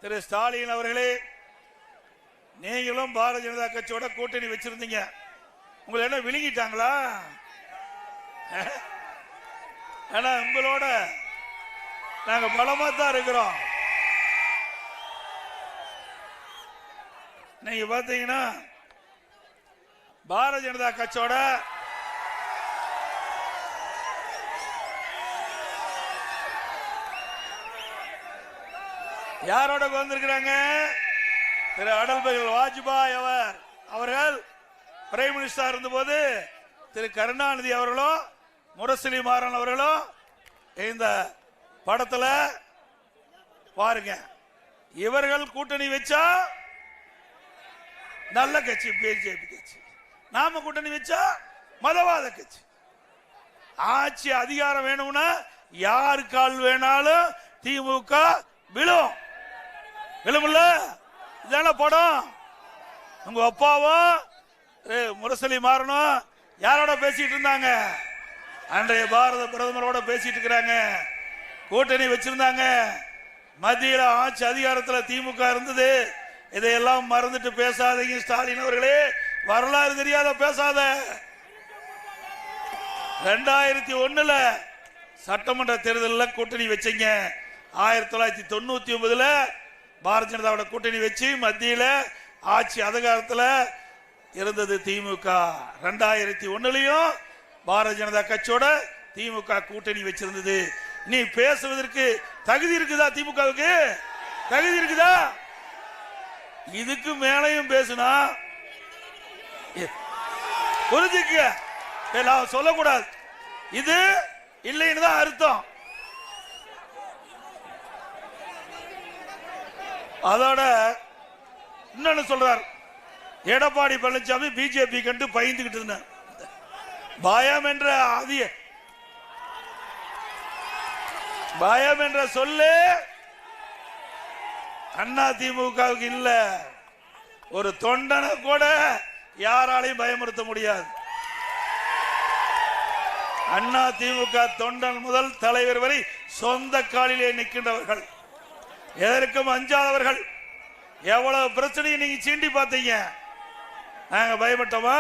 திரு ஸ்டாலின் அவர்களே, நீங்களும் பாரதிய ஜனதா கட்சியோட கூட்டணி வச்சிருந்தீங்க. உங்களை என்ன விழுங்கிட்டாங்களா? ஆனா உங்களோட நாங்க பலமா தான் இருக்கிறோம். நீங்க பாத்தீங்கன்னா பாரதிய ஜனதா கட்சியோட யாரோட வந்திருக்கிறாங்க? திரு அடல் பிஹாரி வாஜ்பாய் அவர்கள் பிரைம் மினிஸ்டர் இருந்தபோது திரு கருணாநிதி அவர்களும் முரசொலி மாறன் அவர்களும் இந்த படத்துல பாருங்க. இவர்கள் கூட்டணி வச்சா நல்ல கட்சி பிஜேபி கட்சி, நாம கூட்டணி வச்சா மதவாத கட்சி. ஆட்சி அதிகாரம் வேணும்னா யாரு கால் வேணாலும் திமுக விழும். விழுமுல்ல? இதான படம். உங்க அப்பாவும் முரசொலி மாறனும் யாரோட பேசிட்டு இருந்தாங்க? அன்றைய பாரத பிரதமரோட பேசிட்டு இருக்கிறாங்க. கூட்டணி வச்சிருந்தாங்க. மத்தியில ஆட்சி அதிகாரத்தில் திமுக இருந்தது. இதையெல்லாம் மறந்துட்டு பேசாதீங்க ஸ்டாலின் அவர்களே. வரலாறு தெரியாத பேசாத. 2001 சட்டமன்ற தேர்தலில் கூட்டணி வச்சீங்க. 1999 பாரதிய ஜனதாவோட கூட்டணி வச்சு மத்தியில ஆட்சி அதிகாரத்தில் இருந்தது திமுக. 2001 பாரதிய ஜனதா கட்சியோட திமுக கூட்டணி வச்சிருந்தது. நீ பேசுவதற்கு தகுதி இருக்குதா? திமுகவுக்கு தகுதி இருக்குதா? இதுக்கு மேலையும் பேசுனா புரிஞ்சுக்க, சொல்லக்கூடாது. இது இல்லைன்னு தான் அர்த்தம். அதோட இன்னொன்னு சொல்றார், எடப்பாடி பழனிசாமி பிஜேபி கண்டு பயந்துகிட்டு இருந்தார். பயம் என்ற சொல்லு அண்ணா திமுகவுக்கு இல்ல. ஒரு தொண்டனை கூட யாராலையும் பயமுறுத்த முடியாது. அண்ணா திமுக தொண்டன் முதல் தலைவர் வரை சொந்த காலிலே நிற்கின்றவர்கள், எதற்கும் அஞ்சாதவர்கள். எவ்வளவு பிரச்சனையை நீங்க சீண்டி பார்த்தீங்க. நாங்க பயப்பட்டோமா?